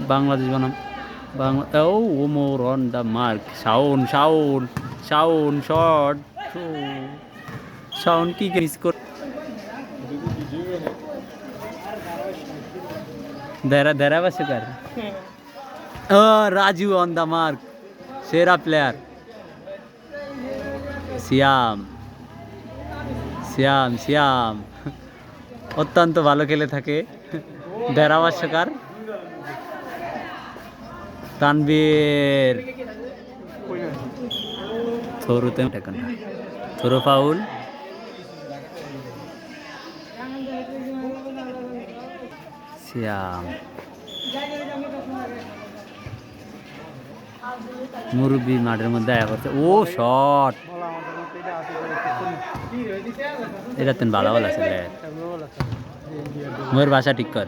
বাংলাদেশ বনাম বাংলা ও Omar on the mark Shaon Shaon Shaon shot Shaon কি মিস কর দেরা দেরা বাসুকার রাজু অন দ্য মার্ক সেরা প্লেয়ার শ্যাম শ্যাম শ্যাম অত্যন্ত ভালো খেলে থাকে দেরাবাস্যকার তানবীর থরুতে থরু ফাউল শ্যাম মুরব্বী মাঠের মধ্যে আয়া করছে ও শট এটা তেন ভালো ভালো আছে মোর ভাষা ঠিক কর